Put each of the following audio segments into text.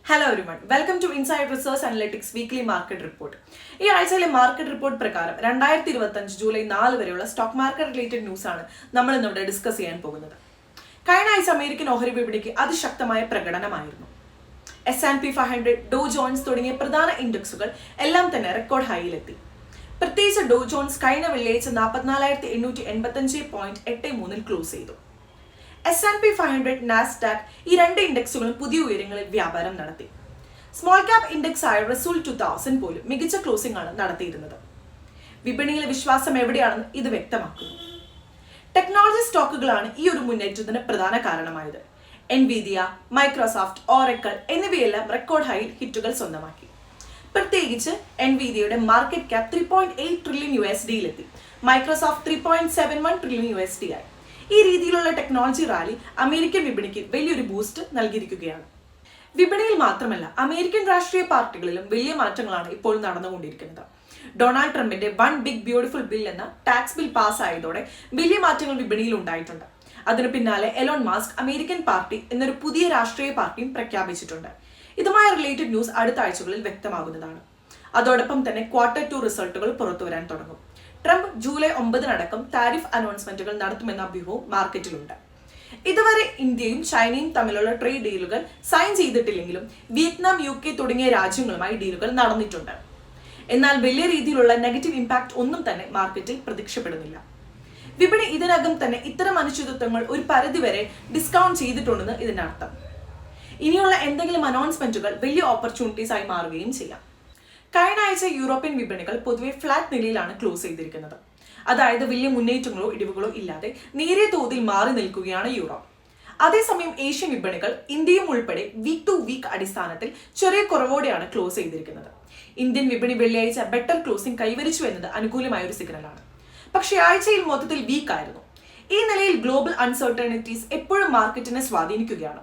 Hello everyone, welcome to Inside Research Analytics Weekly Market Report. ഈ ആഴ്ചയിലെ market report പ്രകാരം 2025 July 4 വരെയുള്ള stock market related news ആണ് നമ്മൾ ഇന്നിവിടെ ഡിസ്കസ് ചെയ്യാൻ പോകുന്നത്. കഴിഞ്ഞ ആഴ്ച അമേരിക്കൻ ഓഹരി വിപണിക്ക് അതിശക്തമായ പ്രകടനമായിരുന്നു. S&P 500, ഡോ ജോൺസ് തുടങ്ങിയ പ്രധാന ഇൻഡെക്സുകൾ എല്ലാം തന്നെ റെക്കോർഡ് ഹൈയിലെത്തി. പ്രത്യേകിച്ച് ഡോ ജോൺസ് കഴിഞ്ഞ വെള്ളിയാഴ്ച 44,885.83 ക്ലോസ് ചെയ്തു. S&P 500, നാസ്ഡാക്ക് ഈ രണ്ട് ഇൻഡെക്സുകളും പുതിയ ഉയരങ്ങളിൽ വ്യാപാരം നടത്തി. സ്മോൾ ക്യാപ് ഇൻഡെക്സ് ആയ റസൂൽ 2000 പോലും മികച്ച ക്ലോസിംഗ് ആണ് നടത്തിയിരുന്നത്. വിപണിയിലെ വിശ്വാസം എവിടെയാണെന്ന് ഇത് വ്യക്തമാക്കുന്നു. ടെക്നോളജി സ്റ്റോക്കുകളാണ് ഈ ഒരു മുന്നേറ്റത്തിന് പ്രധാന കാരണമായത്. എൻവിഡിയ, മൈക്രോസോഫ്റ്റ്, ഓറക്കിൾ എന്നിവയെല്ലാം റെക്കോർഡ് ഹൈ ഹിറ്റുകൾ സ്വന്തമാക്കി. പ്രത്യേകിച്ച് എൻവിഡിയയുടെ market cap $3.8 trillion, Microsoft $3.71 trillion ആയി. ഈ രീതിയിലുള്ള ടെക്നോളജി റാലി അമേരിക്കൻ വിപണിക്ക് വലിയൊരു ബൂസ്റ്റ് നൽകിയിരിക്കുകയാണ്. വിപണിയിൽ മാത്രമല്ല, അമേരിക്കൻ രാഷ്ട്രീയ പാർട്ടികളിലും വലിയ മാറ്റങ്ങളാണ് ഇപ്പോൾ നടന്നുകൊണ്ടിരിക്കുന്നത്. ഡൊണാൾഡ് ട്രംപിന്റെ വൺ ബിഗ് ബ്യൂട്ടിഫുൾ ബിൽ എന്ന ടാക്സ് ബിൽ പാസ്സായതോടെ വലിയ മാറ്റങ്ങൾ വിപണിയിൽ ഉണ്ടായിട്ടുണ്ട്. അതിനു പിന്നാലെ എലോൺ മാസ്ക് അമേരിക്കൻ പാർട്ടി എന്നൊരു പുതിയ രാഷ്ട്രീയ പാർട്ടിയും പ്രഖ്യാപിച്ചിട്ടുണ്ട്. ഇതുമായി റിലേറ്റഡ് ന്യൂസ് അടുത്ത ആഴ്ചകളിൽ വ്യക്തമാകുന്നതാണ്. അതോടൊപ്പം തന്നെ Q2 റിസൾട്ടുകൾ പുറത്തുവരാൻ തുടങ്ങും. ട്രംപ് ജൂലൈ 9 താരിഫ് അനൗൺസ്മെന്റുകൾ നടത്തുമെന്ന അഭ്യൂഹവും മാർക്കറ്റിലുണ്ട്. ഇതുവരെ ഇന്ത്യയും ചൈനയും തമ്മിലുള്ള ട്രേഡ് ഡീലുകൾ സൈൻ ചെയ്തിട്ടില്ലെങ്കിലും വിയറ്റ്നാം, UK തുടങ്ങിയ രാജ്യങ്ങളുമായി ഡീലുകൾ നടന്നിട്ടുണ്ട്. എന്നാൽ വലിയ രീതിയിലുള്ള നെഗറ്റീവ് ഇമ്പാക്ട് ഒന്നും തന്നെ മാർക്കറ്റിൽ പ്രതീക്ഷപ്പെടുന്നില്ല. വിപണി ഇതിനകം തന്നെ ഇത്തരം അനിശ്ചിതത്വങ്ങൾ ഒരു പരിധിവരെ ഡിസ്കൗണ്ട് ചെയ്തിട്ടുണ്ടെന്ന് ഇതിനർത്ഥം. ഇനിയുള്ള എന്തെങ്കിലും അനൗൺസ്മെന്റുകൾ വലിയ ഓപ്പർച്യൂണിറ്റീസ് ആയി മാറുകയും ചെയ്യാം. കഴിഞ്ഞ ആഴ്ച യൂറോപ്യൻ വിപണികൾ പൊതുവെ ഫ്ലാറ്റ് നിലയിലാണ് ക്ലോസ് ചെയ്തിരിക്കുന്നത്. അതായത് വലിയ മുന്നേറ്റങ്ങളോ ഇടിവുകളോ ഇല്ലാതെ നേരിയ തോതിൽ മാറി നിൽക്കുകയാണ് യൂറോപ്പ്. അതേസമയം ഏഷ്യൻ വിപണികൾ ഇന്ത്യയും ഉൾപ്പെടെ വീക്ക് ടു വീക്ക് അടിസ്ഥാനത്തിൽ ചെറിയ കുറവോടെയാണ് ക്ലോസ് ചെയ്തിരിക്കുന്നത്. ഇന്ത്യൻ വിപണി വെള്ളിയാഴ്ച ബെറ്റർ ക്ലോസിംഗ് കൈവരിച്ചു എന്നത് അനുകൂലമായ ഒരു സിഗ്നലാണ്. പക്ഷേ ആഴ്ചയിൽ മൊത്തത്തിൽ വീക്കായിരുന്നു. ഈ നിലയിൽ ഗ്ലോബൽ അൺസർട്ടനിറ്റീസ് എപ്പോഴും മാർക്കറ്റിനെ സ്വാധീനിക്കുകയാണ്.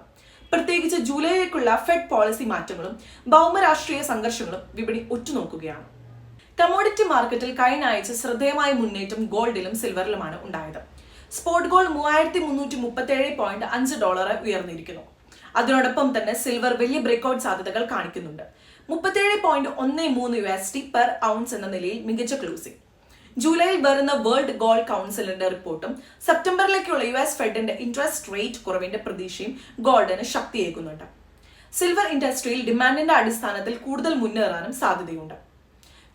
പ്രത്യേകിച്ച് ജൂലൈയിലേക്കുള്ള ഫെഡ് പോളിസി മാറ്റങ്ങളും ഭൗമരാഷ്ട്രീയ സംഘർഷങ്ങളും വിപണി ഉറ്റുനോക്കുകയാണ്. കമോഡിറ്റി മാർക്കറ്റിൽ കഴിഞ്ഞ ആഴ്ച ശ്രദ്ധേയമായ മുന്നേറ്റം ഗോൾഡിലും സിൽവറിലുമാണ് ഉണ്ടായത്. Spot gold $3,337.5 ഉയർന്നിരിക്കുന്നു. അതിനോടൊപ്പം തന്നെ സിൽവർ വലിയ ബ്രേക്ക്ഔട്ട് സാധ്യതകൾ കാണിക്കുന്നുണ്ട്. $37.13 പെർ ഔൺസ് എന്ന നിലയിൽ മികച്ച ക്ലോസിംഗ്. ജൂലൈയിൽ വരുന്ന വേൾഡ് ഗോൾഡ് കൗൺസിലിന്റെ റിപ്പോർട്ടും സെപ്റ്റംബറിലേക്കുള്ള US ഫെഡിന്റെ ഇൻട്രസ്റ്റ് റേറ്റ് കുറവിന്റെ പ്രതീക്ഷയും ഗോൾഡിന് ശക്തിയേകുന്നുണ്ട്. സിൽവർ ഇൻഡസ്ട്രിയിൽ ഡിമാൻഡിന്റെ അടിസ്ഥാനത്തിൽ കൂടുതൽ മുന്നേറാനും സാധ്യതയുണ്ട്.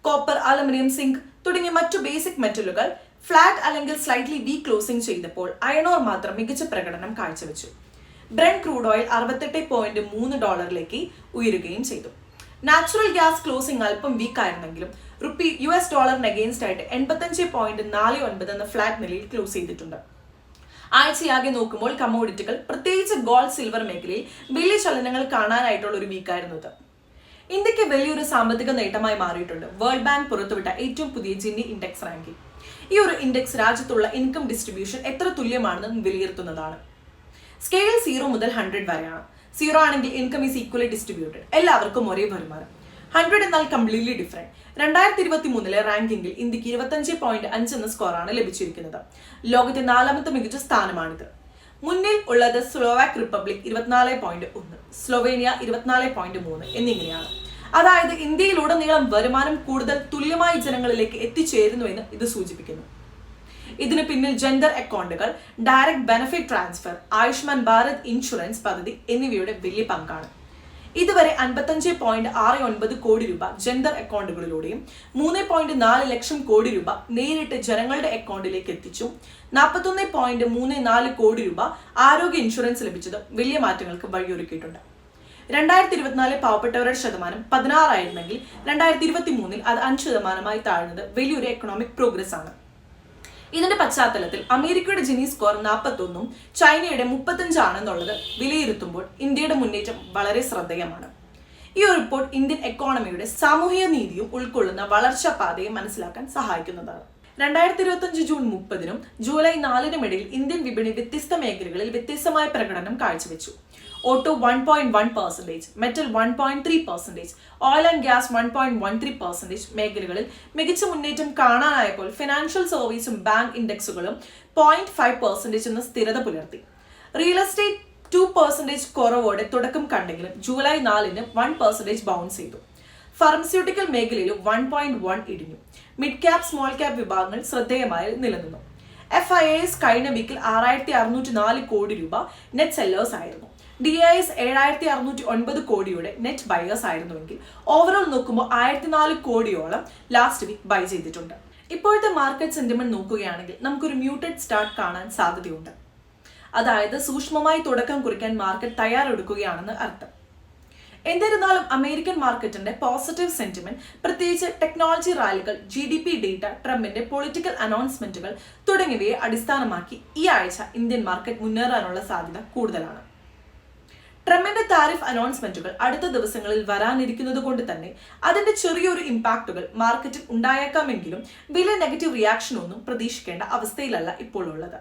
കോപ്പർ, അലുമിനിയം, സിങ്ക് തുടങ്ങിയ മറ്റു ബേസിക് മെറ്റലുകൾ ഫ്ലാറ്റ് അല്ലെങ്കിൽ സ്ലൈറ്റ്ലി വീക്ക് ക്ലോസിംഗ് ചെയ്തപ്പോൾ അയൺ ഓർ മാത്രം മികച്ച പ്രകടനം കാഴ്ചവെച്ചു. ബ്രെന്റ് ക്രൂഡ് ഓയിൽ $68.3 ഉയരുകയും ചെയ്തു. നാച്ചുറൽ ഗ്യാസ് ക്ലോസിംഗ് അല്പം വീക്ക് ആയിരുന്നെങ്കിലും റുപ്പി US ഡോളറിന് അഗെയിൻസ്റ്റ് ആയിട്ട് 85.49 എന്ന ഫ്ലാറ്റ് നിലയിൽ ക്ലോസ് ചെയ്തിട്ടുണ്ട്. ആഴ്ചയാകെ നോക്കുമ്പോൾ കമ്മോഡിറ്റികൾ, പ്രത്യേകിച്ച് ഗോൾഡ്, സിൽവർ മേഖലയിൽ വലിയ ചലനങ്ങൾ കാണാനായിട്ടുള്ള ഒരു വീക്കായിരുന്നു ഇത്. ഇന്ത്യക്ക് വലിയൊരു സാമ്പത്തിക നേട്ടമായി മാറിയിട്ടുണ്ട് വേൾഡ് ബാങ്ക് പുറത്തുവിട്ട ഏറ്റവും പുതിയ ജിന്നി ഇൻഡെക്സ് റാങ്കിംഗ്. ഈ ഒരു ഇൻഡെക്സ് രാജ്യത്തുള്ള ഇൻകം ഡിസ്ട്രിബ്യൂഷൻ എത്ര തുല്യമാണെന്ന് വിലയിരുത്തുന്നതാണ്. സ്കെയിൽ 0 മുതൽ 100 വരെയാണ്. 0 ആണെങ്കിൽ ഇൻകം ഈസ് ഈക്വലി ഡിസ്ട്രിബ്യൂട്ടഡ്, എല്ലാവർക്കും ഒരേ വരുമാനം. 100 എന്നാൽ കംപ്ലീറ്റ്ലി ഡിഫറെന്റ്. 2023 റാങ്കിങ്ങിൽ ഇന്ത്യക്ക് 25.5 എന്ന സ്കോറാണ് ലഭിച്ചിരിക്കുന്നത്. ലോകത്തെ 4ാമത്തെ മികച്ച സ്ഥാനമാണിത്. മുന്നിൽ ഉള്ളത് സ്ലോവാക് റിപ്പബ്ലിക് 24.1, സ്ലൊവേനിയ 24.3 എന്നിങ്ങനെയാണ്. അതായത് ഇന്ത്യയിലുടനീളം വരുമാനം കൂടുതൽ തുല്യമായി ജനങ്ങളിലേക്ക് എത്തിച്ചേരുന്നു എന്ന് ഇത് സൂചിപ്പിക്കുന്നു. ഇതിന് പിന്നിൽ ജെൻഡർ അക്കൗണ്ടുകൾ, direct benefit transfer, Ayushman Bharat insurance പദ്ധതി എന്നിവയുടെ വലിയ പങ്കാണ്. ഇതുവരെ 55.69 കോടി രൂപ ജെൻഡർ അക്കൗണ്ടുകളിലൂടെയും 3.4 ലക്ഷം കോടി രൂപ നേരിട്ട് ജനങ്ങളുടെ അക്കൗണ്ടിലേക്ക് എത്തിച്ചു. 41.34 കോടി രൂപ ആരോഗ്യ ഇൻഷുറൻസ് ലഭിച്ചതും വലിയ മാറ്റങ്ങൾക്ക് വഴിയൊരുക്കിയിട്ടുണ്ട്. 2024 പാവപ്പെട്ടവരുടെ ശതമാനം 16 ആയിരുന്നെങ്കിൽ 2023 അത് 5% താഴ്ന്നത് വലിയൊരു എക്കണോമിക് പ്രോഗ്രസ് ആണ്. ഇതിന്റെ പശ്ചാത്തലത്തിൽ അമേരിക്കയുടെ ജിനി സ്കോർ 41ഉം ചൈനയുടെ 35 ആണെന്നുള്ളത് വിലയിരുത്തുമ്പോൾ ഇന്ത്യയുടെ മുന്നേറ്റം വളരെ ശ്രദ്ധേയമാണ്. ഈ ഒരു റിപ്പോർട്ട് ഇന്ത്യൻ എക്കോണമിയുടെ സാമൂഹിക നീതിയും ഉൾക്കൊള്ളുന്ന വളർച്ചാ പാതയെ മനസ്സിലാക്കാൻ സഹായിക്കുന്നതാണ്. 2025 ജൂൺ 30 ജൂലൈ 4 ഇടയിൽ ഇന്ത്യൻ വിപണി വ്യത്യസ്ത മേഖലകളിൽ വ്യത്യസ്തമായ പ്രകടനം കാഴ്ചവെച്ചു. Auto 1.1%, metal 1.3%, oil and gas 1.13% മേഖലകളിൽ മികച്ച മുന്നേറ്റം കാണാനായപ്പോൾ ഫിനാൻഷ്യൽ സർവീസും ബാങ്ക് ഇൻഡെക്സുകളും 0.5% എന്ന സ്ഥിരത പുലർത്തി. റിയൽ എസ്റ്റേറ്റ് 2% കുറവോടെ തുടക്കം കണ്ടെങ്കിലും ജൂലൈ 4-ന് 1% ബൗൺസ് ചെയ്തു. ഫാർമസ്യൂട്ടിക്കൽ മേഖലയിലും 1.1 ഇടിഞ്ഞു. മിഡ് ക്യാപ് സ്മോൾ ക്യാപ് വിഭാഗങ്ങൾ ശ്രദ്ധേയമായി നിലനിന്നു. FIIs കഴിഞ്ഞ വീക്കിൽ 6,604 കോടി രൂപ നെറ്റ് സെല്ലേഴ്സ് ആയിരുന്നു. DIs 7,609 കോടിയുടെ നെറ്റ് ബയേഴ്സ് ആയിരുന്നുവെങ്കിൽ ഓവറോൾ നോക്കുമ്പോൾ 1,004 കോടിയോളം ലാസ്റ്റ് വീക്ക് ബൈ ചെയ്തിട്ടുണ്ട്. ഇപ്പോഴത്തെ മാർക്കറ്റ് സെന്റിമെന്റ് നോക്കുകയാണെങ്കിൽ നമുക്കൊരു മ്യൂട്ടഡ് സ്റ്റാർട്ട് കാണാൻ സാധ്യതയുണ്ട്. അതായത് സൂക്ഷ്മമായി തുടക്കം കുറിക്കാൻ മാർക്കറ്റ് തയ്യാറെടുക്കുകയാണെന്ന് അർത്ഥം. എന്നിരുന്നാലും അമേരിക്കൻ മാർക്കറ്റിന്റെ പോസിറ്റീവ് സെന്റിമെന്റ്, പ്രത്യേകിച്ച് ടെക്നോളജി റാലികൾ, GDP ഡേറ്റ, ട്രംപിന്റെ പൊളിറ്റിക്കൽ അനൗൺസ്മെന്റുകൾ തുടങ്ങിയവയെ അടിസ്ഥാനമാക്കി ഈ ആഴ്ച ഇന്ത്യൻ മാർക്കറ്റ് മുന്നേറാനുള്ള സാധ്യത കൂടുതലാണ്. ട്രംപിന്റെ താരിഫ് അനൗൺസ്മെന്റുകൾ അടുത്ത ദിവസങ്ങളിൽ വരാനിരിക്കുന്നത് കൊണ്ട് തന്നെ അതിന്റെ ചെറിയൊരു ഇമ്പാക്റ്റുകൾ മാർക്കറ്റിൽ ഉണ്ടായേക്കാമെങ്കിലും വലിയ നെഗറ്റീവ് റിയാക്ഷൻ ഒന്നും പ്രതീക്ഷിക്കേണ്ട അവസ്ഥയിലല്ല ഇപ്പോൾ ഉള്ളത്.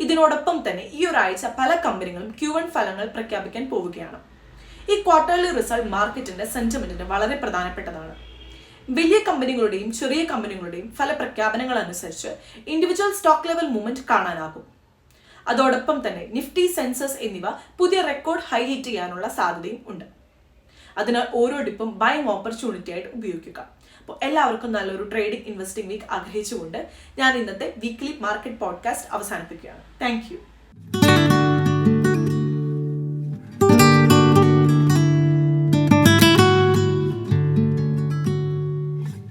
ഇതിനോടൊപ്പം തന്നെ ഈ ഒരാഴ്ച പല കമ്പനികളും Q1 ഫലങ്ങൾ പ്രഖ്യാപിക്കാൻ പോവുകയാണ്. ഈ ക്വാർട്ടർലി റിസൾട്ട് മാർക്കറ്റിന്റെ സെന്റിമെന്റിന് വളരെ പ്രധാനപ്പെട്ടതാണ്. വലിയ കമ്പനികളുടെയും ചെറിയ കമ്പനികളുടെയും ഫലപ്രഖ്യാപനങ്ങൾ അനുസരിച്ച് ഇൻഡിവിജ്വൽ സ്റ്റോക്ക് ലെവൽ മൂവ്മെന്റ് കാണാനാകും. അതോടൊപ്പം തന്നെ നിഫ്റ്റി, സെൻസസ് എന്നിവ പുതിയ റെക്കോർഡ് ഹൈ ഹിറ്റ് ചെയ്യാനുള്ള സാധ്യതയും ഉണ്ട്. അതിനാൽ ഓരോ ഡിപ്പും ബൈങ് ഓപ്പർച്യൂണിറ്റി ആയിട്ട് ഉപയോഗിക്കുക. അപ്പോൾ എല്ലാവർക്കും നല്ലൊരു ട്രേഡിംഗ് ഇൻവെസ്റ്റിംഗ് വീക്ക് ആഗ്രഹിച്ചുകൊണ്ട് ഞാൻ ഇന്നത്തെ വീക്ക്ലി മാർക്കറ്റ് പോഡ്കാസ്റ്റ് അവസാനിപ്പിക്കുകയാണ്. Thank you.